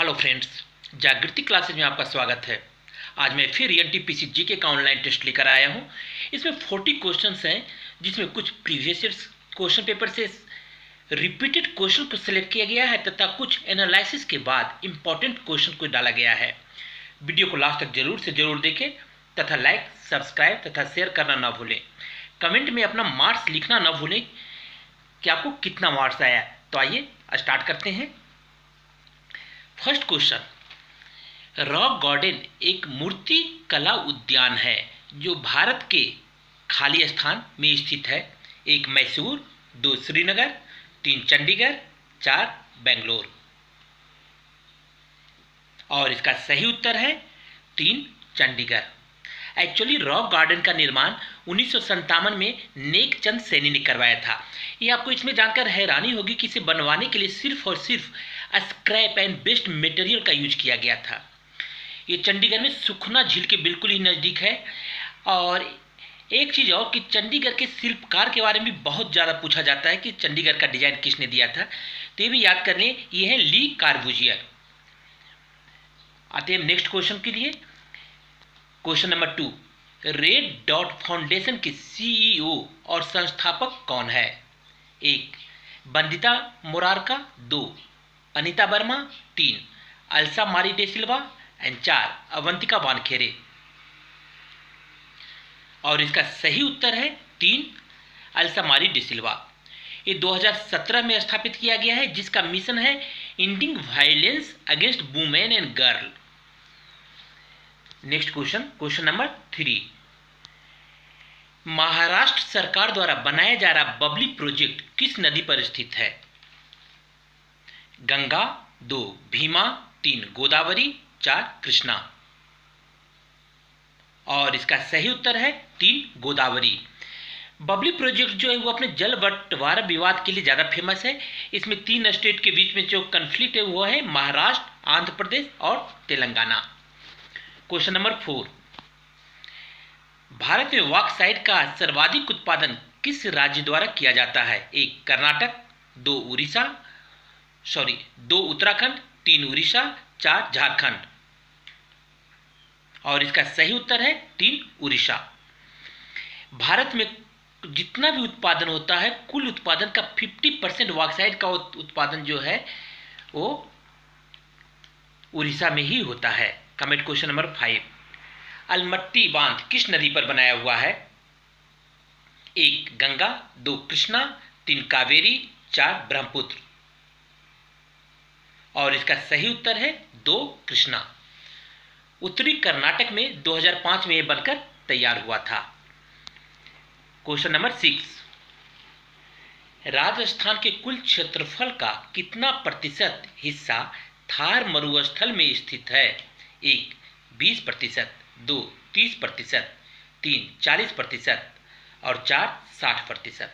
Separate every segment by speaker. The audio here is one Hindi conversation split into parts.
Speaker 1: हेलो फ्रेंड्स, जागृति क्लासेज में आपका स्वागत है। आज मैं फिर एनटीपीसी जीके का ऑनलाइन टेस्ट लेकर आया हूं। इसमें 40 क्वेश्चंस हैं, जिसमें कुछ प्रीवियस ईयर क्वेश्चन पेपर से रिपीटेड क्वेश्चन को सिलेक्ट किया गया है तथा कुछ एनालिसिस के बाद इंपॉर्टेंट क्वेश्चन को डाला गया है। वीडियो को लास्ट तक जरूर से जरूर देखें तथा लाइक, सब्सक्राइब तथा शेयर करना ना भूलें। कमेंट में अपना मार्क्स लिखना ना भूलें कि आपको कितना मार्क्स आया। तो आइए स्टार्ट करते हैं। फर्स्ट क्वेश्चन, रॉक गार्डन एक मूर्ति कला उद्यान है जो भारत के खाली स्थान में स्थित है। 1 मैसूर, 2 श्रीनगर, 3 चंडीगढ़, 4 बेंगलोर। और इसका सही उत्तर है 3 चंडीगढ़। एक्चुअली रॉक गार्डन का निर्माण 1957 में नेकचंद सैनी ने करवाया था। ये आपको इसमें जानकर हैरानी होगी कि इसे बनवाने के लिए सिर्फ और सिर्फ स्क्रैप एंड वेस्ट मटेरियल का यूज किया गया था। ये चंडीगढ़ में सुखना झील के बिल्कुल ही नज़दीक है। और एक चीज़ और कि चंडीगढ़ के शिल्पकार के बारे में बहुत ज़्यादा पूछा जाता है कि चंडीगढ़ का डिजाइन किसने दिया था, तो ये भी याद कर लें, ये है ली कार्बूजियर। आते हैं नेक्स्ट क्वेश्चन के लिए। Question number 2, red dot foundation के सीईओ और संस्थापक कौन है? 1 बंदिता मोरारका, 2 अनीता वर्मा, 3 अल्सा मारी day Silva and 4 Avantika Wankhede. और इसका सही उत्तर है 3 अल्सा मारी डे सिल्वा। ये 2017 में स्थापित किया गया है, जिसका मिशन है ending violence against women and girl. Next question, question number 3, Maharashtra सरकार द्वारा बनाया जा रहा बबली प्रोजेक्ट किस नदी पर स्थित है? गंगा, 2 भीमा, 3 गोदावरी, 4 कृष्णा। और इसका सही उत्तर है 3 गोदावरी। बबली प्रोजेक्ट जो है वो अपने जल बंटवारा विवाद के लिए ज़्यादा फेमस है। इसमें 3 स्टेट के बीच में जो कन्फ्लिक्ट है वो है महाराष्ट्र, आंध्र प्रदेश और तेलंगाना। क्वेश्चन नंबर 4, भारत में बॉक्साइट का सर्वाधिक उत्पादन किस राज्य द्वारा किया जाता है? 1 कर्नाटक, 2 उत्तराखंड, 3 उड़ीसा, 4 झारखंड। और इसका सही उत्तर है 3 उड़ीसा। भारत में जितना भी उत्पादन होता है, कुल उत्पादन का 50% बॉक्साइट का उत्पादन जो है वो उड़ीसा में ही होता है। कमेंट क्वेश्चन नंबर 5, अलमट्टी बांध किस नदी पर बनाया हुआ है? 1 गंगा, 2 कृष्णा, 3 कावेरी, 4 ब्रह्मपुत्र। और इसका सही उत्तर है 2 कृष्णा। उत्तरी कर्नाटक में 2005 में यह बनकर तैयार हुआ था। क्वेश्चन नंबर 6, राजस्थान के कुल क्षेत्रफल का कितना प्रतिशत हिस्सा थार मरुस्थल में स्थित है? 1 20%, 2 30%, 3 40% और 4 60%।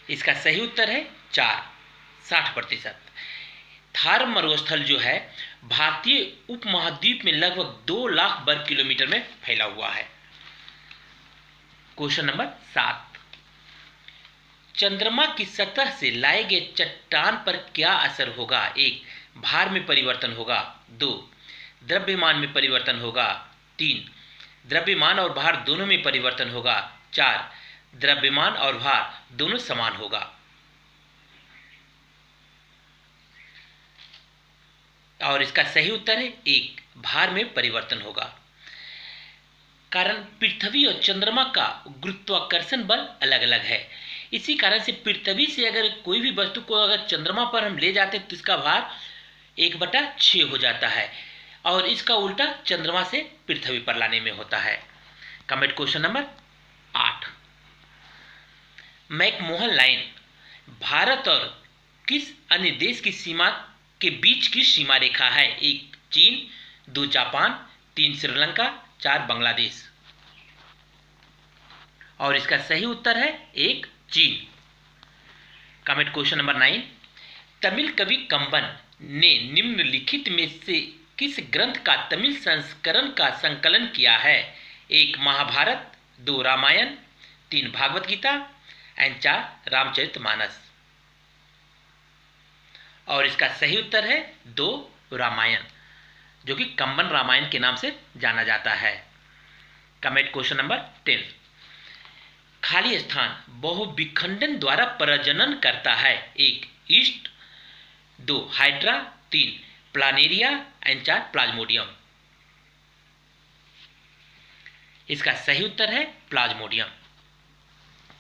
Speaker 1: इसका सही उत्तर है 4 60%। थार मरुस्थल जो है भारतीय उपमहाद्वीप में लगभग 2 लाख वर्ग किलोमीटर में फैला हुआ है। क्वेश्चन नंबर 7, चंद्रमा की सतह से लाए गए चट्टान पर क्या असर होगा? 1 भार में परिवर्तन होगा, 2 द्रव्यमान में परिवर्तन होगा, 3 द्रव्यमान और भार दोनों में परिवर्तन होगा, 4 द्रव्यमान और भार दोनों समान होगा। और इसका सही उत्तर है 1 भार में परिवर्तन होगा। कारण पृथ्वी और चंद्रमा का गुरुत्वाकर्षण बल अलग अलग है। इसी कारण से पृथ्वी से अगर कोई भी वस्तु को अगर चंद्रमा पर हम ले जाते हैं तो इसका भार 1/6 हो जाता है, और इसका उल्टा चंद्रमा से पृथ्वी पर लाने में होता है। Comment question number 8, McMahon line Bharat और किस अन्य देश की सीमा के बीच की सीमा रेखा है? 1 चीन, 2 जापान, 3 श्रीलंका, 4 बांग्लादेश। और इसका सही उत्तर है 1 चीन। कमेंट क्वेश्चन नंबर 9, तमिल कवि कंबन ने निम्नलिखित में से किस ग्रंथ का तमिल संस्करण का संकलन किया है? 1 महाभारत, 2 रामायण, 3 भागवत गीता एंड 4 रामचरितमानस। और इसका सही उत्तर है 2 रामायण, जो कि कंबन रामायण के नाम से जाना जाता है। Comment question number 10। खाली स्थान बहुविखंडन द्वारा प्रजनन करता है। 1 east, 2 hydra, 3 Planaria and 4 Plasmodium. इसका सही उत्तर है Plasmodium.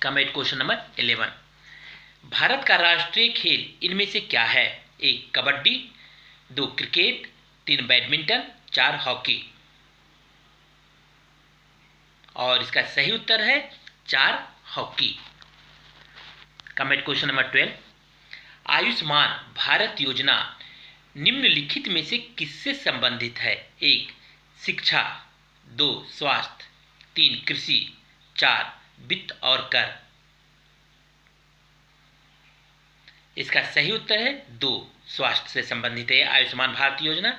Speaker 1: Comment question number 11। Bharat का राष्ट्रीय खेल इनमें से क्या है? 1 कबड्डी, 2 क्रिकेट, 3 बैडमिंटन, 4 हॉकी। और इसका सही उत्तर है 4 hockey. Comment question number 12। Ayushman Bharat योजना निम्नलिखित में से किससे संबंधित है? 1 शिक्षा, 2 स्वास्थ्य, 3 कृषि, 4 वित्त और कर। इसका सही उत्तर है 2 स्वास्थ्य से संबंधित है आयुष्मान भारत योजना।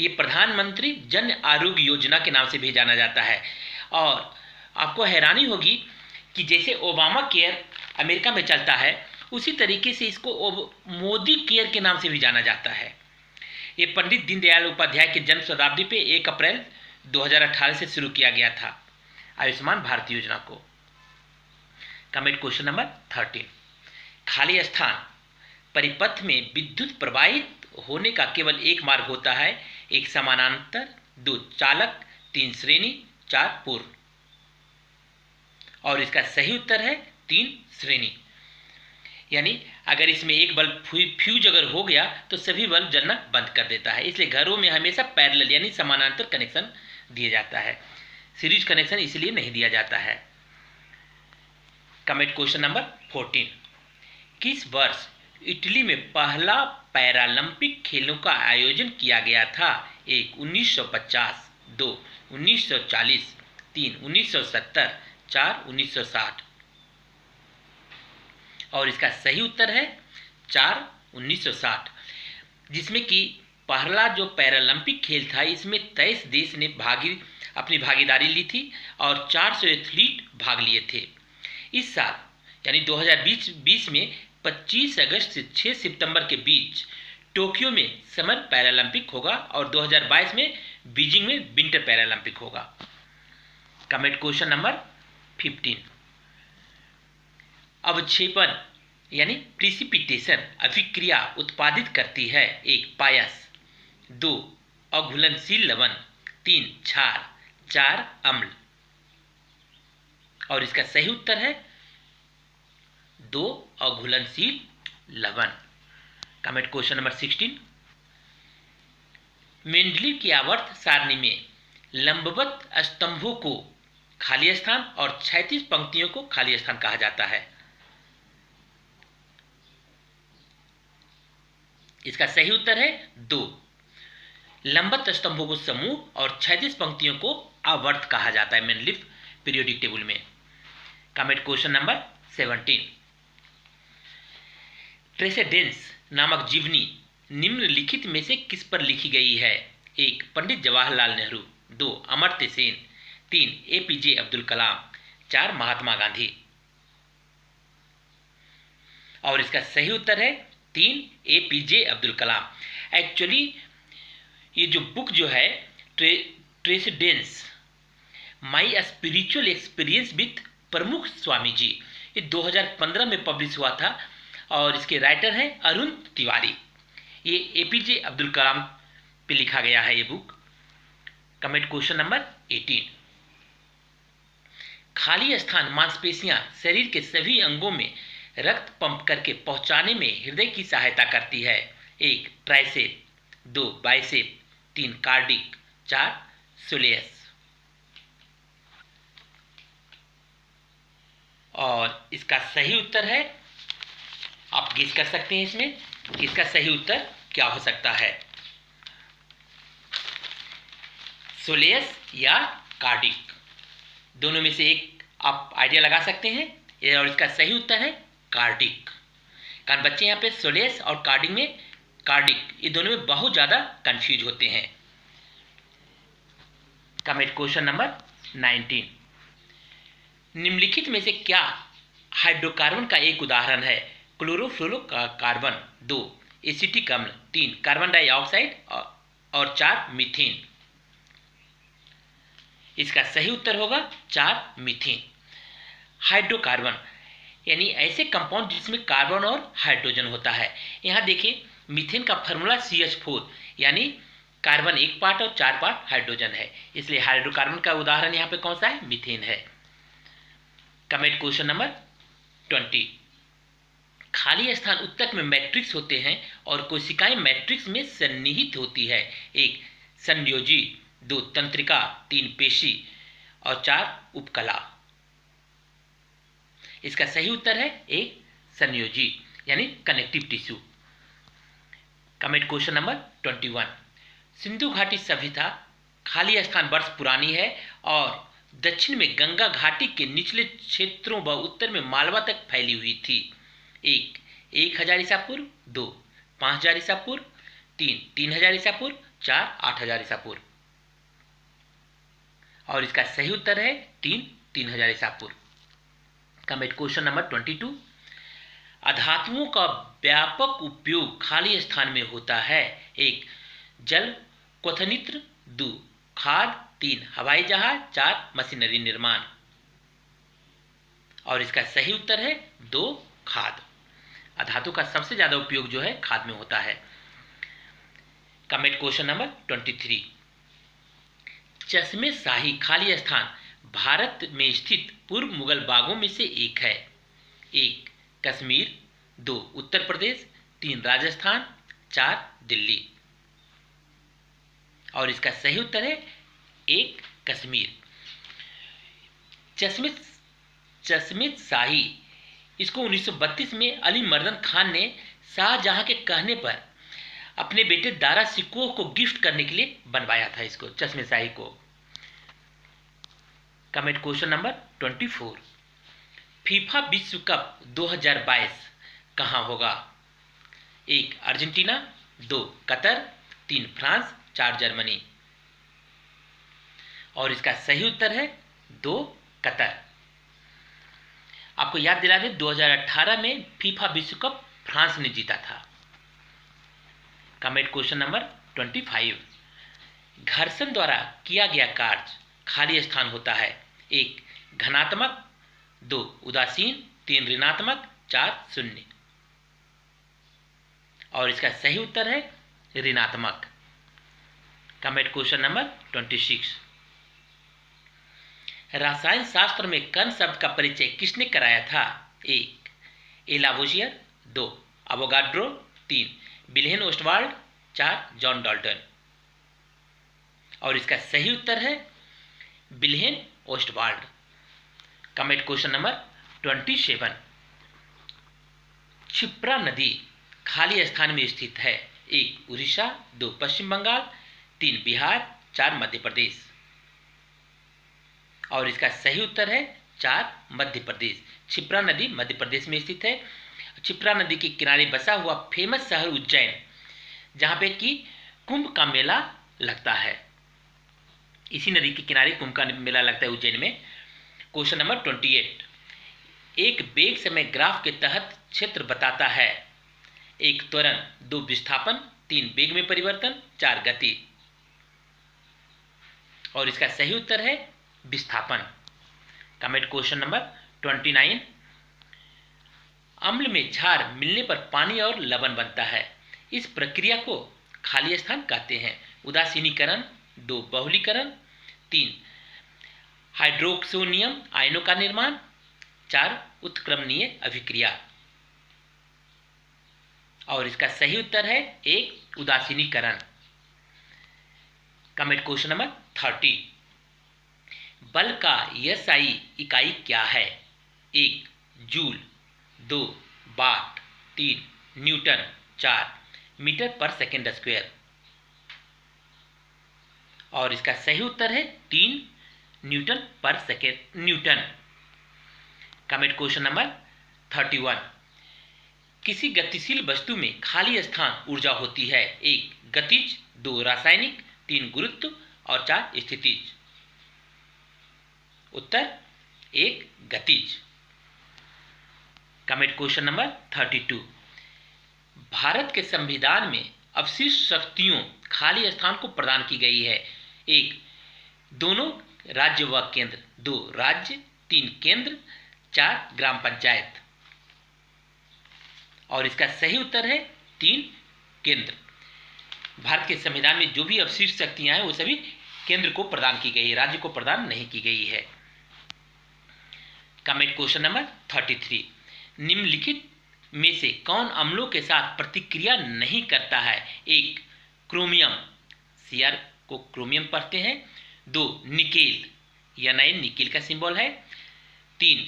Speaker 1: ये प्रधानमंत्री जन आरोग्य योजना के नाम से भी जाना जाता है। और आपको हैरानी होगी कि जैसे ओबामा केयर अमेरिका में चलता है, उसी तरीके से इसको मोदी केयर के नाम से भी जाना जाता है। ये पंडित दीनदयाल उपाध्याय के जन्म शताब्दी पे 1 अप्रैल 2018 से शुरू किया गया था आयुष्मान भारत योजना को। Comment question number 13। खाली स्थान परिपथ में विद्युत प्रवाहित होने का केवल एक मार्ग होता है। 1 समानांतर, 2 चालक, 3 श्रेणी, 4 पूर्व। और इसका सही उत्तर है 3 श्रेणी। यानी अगर इसमें एक बल्ब फ्यूज अगर हो गया तो सभी बल्ब जलना बंद कर देता है। इसलिए घरों में हमेशा पैरेलल यानी समानांतर कनेक्शन दिया जाता है, सीरीज कनेक्शन इसलिए नहीं दिया जाता है। Comment question number 14। किस वर्ष इटली में पहला पैरालंपिक खेलों का आयोजन किया गया था? 1 1950, 2 1940, 3 1970, 4 1960। और इसका सही उत्तर है 4 1960, जिसमें कि पहला जो पैरालंपिक खेल था इसमें 23 देश ने अपनी भागीदारी ली थी और 400 एथलीट भाग लिए थे। इस साल यानी 2020 में 25 अगस्त से 6 सितंबर के बीच टोक्यो में समर पैरालंपिक होगा और 2022 में बीजिंग में विंटर पैरालंपिक होगा। Comment question number 15। अवक्षेपण यानी प्रिसिपिटेशन अभिक्रिया उत्पादित करती है। 1 पायस, 2 अघुलनशील लवण, 3 क्षार, 4 अम्ल। और इसका सही उत्तर है 2 अघुलनशील लवण। Comment question number 16। मेंडलीव की आवर्त सारणी में लंबवत स्तंभों को खाली स्थान और क्षैतिज पंक्तियों को खाली स्थान कहा जाता है। इसका सही उत्तर है 2। लंबवत स्तंभों को समूह और क्षैतिज पंक्तियों को आवर्त कहा जाता है मेंडलीव पीरियोडिक टेबल में। Comment question number 17। ट्रेसेडेंस नामक जीवनी निम्नलिखित में से किस पर लिखी गई है? 1 पंडित जवाहरलाल नेहरू, 2 अमर्त्य सेन, 3 APJ अब्दुल कलाम, 4 महात्मा गांधी। और इसका सही उत्तर है 3 APJ अब्दुल कलाम। एक्चुअली ये जो बुक जो है ट्रेसेडेंस माई स्पिरिचुअल एक्सपीरियंस विथ प्रमुख स्वामी जी, ये 2015 में पब्लिश हुआ था और इसके राइटर हैं अरुण तिवारी। ये APJ अब्दुल कलाम पे लिखा गया है ये बुक। Comment question number 18। खाली स्थान मांसपेशियां शरीर के सभी अंगों में रक्त पंप करके पहुंचाने में हृदय की सहायता करती है। 1 ट्राइसेप, 2 बाइसेप, 3 कार्डिक, 4 सोलियस। और इसका सही उत्तर है, आप गेस कर सकते हैं इसमें कि इसका सही उत्तर क्या हो सकता है, सोलियस या कार्डिक। दोनों में से एक आप आइडिया लगा सकते हैं और इसका सही उत्तर है कार्डिक। कारण बच्चे यहाँ पे सोलियस और कार्डिक में कार्डिक ये दोनों में बहुत ज़्यादा कंफ्यूज होते हैं। Comment question number 19। निम्नलिखित में से क्या हाइड्रोकार्बन का एक उदाहरण है? क्लोरोफ्लोरोकार्बन, 2 एसिटिक अम्ल, 3 कार्बन डाइऑक्साइड और 4 मीथेन। इसका सही उत्तर होगा 4 मीथेन। हाइड्रोकार्बन यानी ऐसे कंपाउंड जिसमें कार्बन और हाइड्रोजन होता है। यहाँ देखिए मीथेन का फॉर्मूला CH4 यानी कार्बन 1 पार्ट और 4 पार्ट हाइड्रोजन है, इसलिए हाइड्रोकार्बन का उदाहरण यहाँ पे कौन सा है? मीथेन है। Comment question number 20। खाली स्थान उत्तक में मैट्रिक्स होते हैं और कोशिकाएं मैट्रिक्स में सन्निहित होती है। 1 संयोजी, 2 तंत्रिका, 3 पेशी और 4 उपकला। इसका सही उत्तर है ए संयोजी यानी connective tissue. Comment question number 21। Sindhu घाटी सभ्यता खाली स्थान वर्ष पुरानी है और दक्षिण में गंगा घाटी के निचले क्षेत्रों व उत्तर में मालवा तक फैली हुई थी। 1 1000 ईसा पूर्व, 2 5000 ईसा पूर्व, 3 3000 ईसा पूर्व, 4 8000 ईसा पूर्व। और इसका सही उत्तर है 3 3000 ईसा पूर्व। Comment question number 22। अधातुओं का व्यापक उपयोग खाली स्थान में होता है। 1 जल क्वथनित्र, 2 खाद, 3 हवाई जहाज, 4 मशीनरी निर्माण। और इसका सही उत्तर है 2 खाद। अधातु का सबसे ज्यादा उपयोग जो है खाद में होता है। Comment question number 23। चश्मे शाही खाली स्थान भारत में स्थित पूर्व मुगल बागों में से एक है। 1 कश्मीर, 2 उत्तर प्रदेश, 3 राजस्थान, 4 दिल्ली। और इसका सही उत्तर है 1 कश्मीर। चश्मे शाही इसको 1932 में अली मर्दन खान ने शाहजहां के कहने पर अपने बेटे दारा शिकोह को गिफ्ट करने के लिए बनवाया था, इसको चश्मे शाही को। Comment question number 24। फीफा विश्व कप 2022 कहां होगा? 1 अर्जेंटीना, 2 कतर, 3 फ्रांस, 4 जर्मनी। और इसका सही उत्तर है 2 कतर। आपको याद दिला दें 2018 में फीफा विश्व कप फ्रांस ने जीता था। Comment question number 25। घर्षण द्वारा किया गया कार्य खाली स्थान होता है। 1 धनात्मक, 2 उदासीन, 3 ऋणात्मक, 4 शून्य। और इसका सही उत्तर है ऋणात्मक। Comment question number 26। रसायन शास्त्र में कण शब्द का परिचय किसने कराया था? 1 एलावोजियर, 2 Avogadro, 3 Wilhelm Ostwald, 4 John Dalton. और इसका सही उत्तर है Wilhelm Ostwald. Comment question number 27। Kshipra नदी खाली स्थान में स्थित है। 1 उड़ीसा, 2 पश्चिम बंगाल, 3 बिहार, 4 मध्य प्रदेश। और इसका सही उत्तर है 4 मध्य प्रदेश। क्षिप्रा नदी मध्य प्रदेश में स्थित है। क्षिप्रा नदी के किनारे बसा हुआ फेमस शहर उज्जैन, जहां पे कि कुंभ का मेला लगता है। इसी नदी के किनारे कुंभ का मेला लगता है उज्जैन में। Question number 28। एक वेग समय ग्राफ के तहत क्षेत्र बताता है। 1 त्वरण, 2 विस्थापन, 3 वेग में परिवर्तन, 4 गति। और इसका सही उत्तर है विस्थापन। Comment question number 29। अम्ल में क्षार मिलने पर पानी और लवण बनता है। इस प्रक्रिया को खाली स्थान कहते हैं। उदासीनीकरण, 2 बहुलीकरण, 3 हाइड्रोक्सोनियम आयनों का निर्माण, 4 उत्क्रमणीय अभिक्रिया। और इसका सही उत्तर है 1 उदासीनीकरण। Comment question number 30। बल का SI इकाई क्या है? 1 जूल, 2 वाट, 3 न्यूटन, 4 मीटर पर सेकेंड स्क्वायर। और इसका सही उत्तर है 3 न्यूटन पर second Newton. Comment question number 31। किसी गतिशील वस्तु में खाली स्थान ऊर्जा होती है। 1 गतिज, 2 रासायनिक, 3 गुरुत्व और 4 स्थितिज। उत्तर 1 गतिज। Comment question number 32। भारत के संविधान में अवशिष्ट शक्तियों खाली स्थान को प्रदान की गई है? एक, दोनों राज्य व केंद्र, दो राज्य, तीन केंद्र, चार ग्राम पंचायत। और इसका सही उत्तर है तीन, केंद्र। भारत के संविधान में जो भी अवशिष्ट शक्तियां हैं वो सभी केंद्र को प्रदान की गई है, राज्य को प्रदान नहीं की गई है। कमेंट क्वेश्चन नंबर 33, निम्नलिखित में से कौन अम्लों के साथ प्रतिक्रिया नहीं करता है? एक, क्रोमियम, Cr को क्रोमियम पढ़ते हैं। दो, निकेल, Na निकेल का सिंबल है। तीन,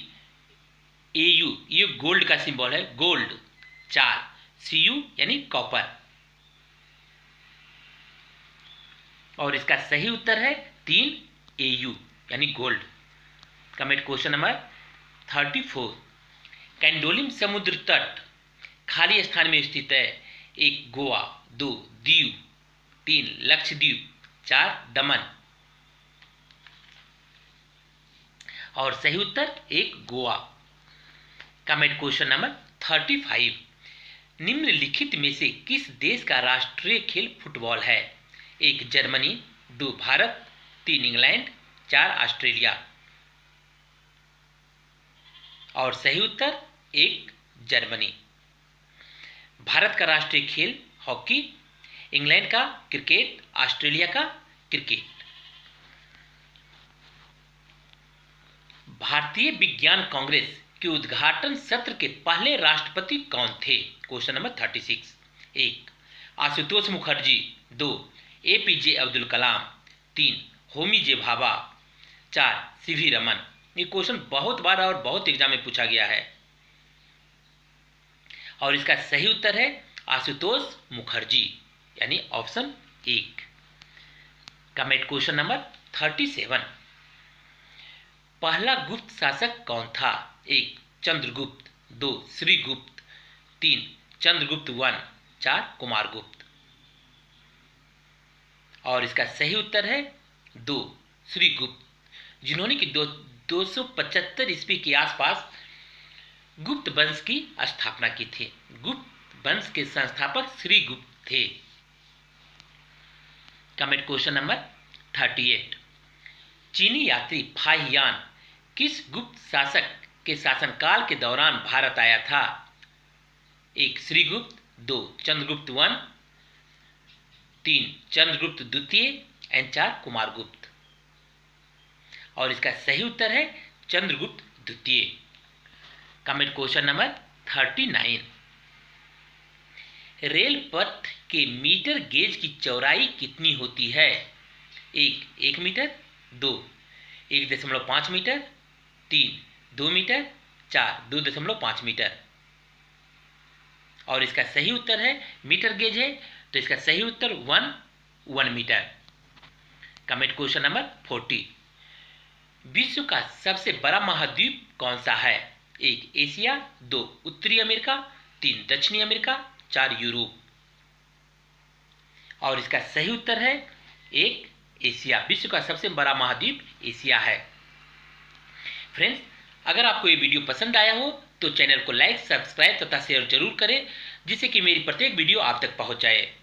Speaker 1: Au, ये गोल्ड का सिंबल है, गोल्ड। चार, Cu यानी कॉपर। और इसका सही उत्तर है तीन, Au यानी gold. Comment question number 34, Candolim समुद्र तट खाली स्थान में स्थित है? एक, गोवा, दो, दीव, तीन, लक्षद्वीप, चार, दमन। और सही उत्तर एक, गोवा। कमेंट क्वेश्चन नंबर 35, निम्नलिखित में से किस देश का राष्ट्रीय खेल फुटबॉल है? एक, जर्मनी, दो, भारत, तीन, इंग्लैंड, चार, ऑस्ट्रेलिया। और सही उत्तर एक, जर्मनी। भारत का राष्ट्रीय खेल हॉकी, इंग्लैंड का क्रिकेट, ऑस्ट्रेलिया का क्रिकेट। भारतीय विज्ञान कांग्रेस के उद्घाटन सत्र के पहले राष्ट्रपति कौन थे? Question number 36। एक, आशुतोष मुखर्जी, दो, APJ अब्दुल कलाम, तीन, होमी जे भाभा, चार, CV रमन। ये क्वेश्चन बहुत बार और बहुत एग्जाम में पूछा गया है। और इसका सही उत्तर है आशुतोष मुखर्जी यानी ऑप्शन एक। कमेंट क्वेश्चन नंबर 37, पहला गुप्त शासक कौन था? एक, चंद्रगुप्त, दो, श्रीगुप्त, तीन, चंद्रगुप्त वन, चार, कुमारगुप्त। और इसका सही उत्तर है दो, श्रीगुप्त, जिन्होंने कि 275 ईस्वी के आसपास गुप्त वंश की स्थापना की थी। गुप्त वंश के संस्थापक श्रीगुप्त थे। कमेंट क्वेश्चन नंबर 38, चीनी यात्री फाहियान किस गुप्त शासक के शासनकाल के दौरान भारत आया था? एक, श्रीगुप्त, दो, चंद्रगुप्त वन, तीन, चंद्रगुप्त द्वितीय एंड चार, कुमारगुप्त। और इसका सही उत्तर है चंद्रगुप्त द्वितीय। कमेंट क्वेश्चन नंबर 39, रेल पथ के मीटर गेज की चौड़ाई कितनी होती है? एक, 1 मीटर, दो, 1.5 मीटर, तीन, 2 मीटर, चार, 2.5 मीटर। और इसका सही उत्तर है मीटर गेज है तो इसका सही उत्तर 1 मीटर। कमेंट क्वेश्चन नंबर 40, विश्व का सबसे बड़ा महाद्वीप कौन सा है? एक, एशिया, दो, उत्तरी अमेरिका, तीन, दक्षिणी अमेरिका, चार, यूरोप। और इसका सही उत्तर है एक, एशिया। विश्व का सबसे बड़ा महाद्वीप एशिया है। फ्रेंड्स, अगर आपको ये वीडियो पसंद आया हो तो चैनल को लाइक, सब्सक्राइब तथा शेयर जरूर करें जिससे कि मेरी प्रत्येक वीडियो आप तक पहुंच जाए।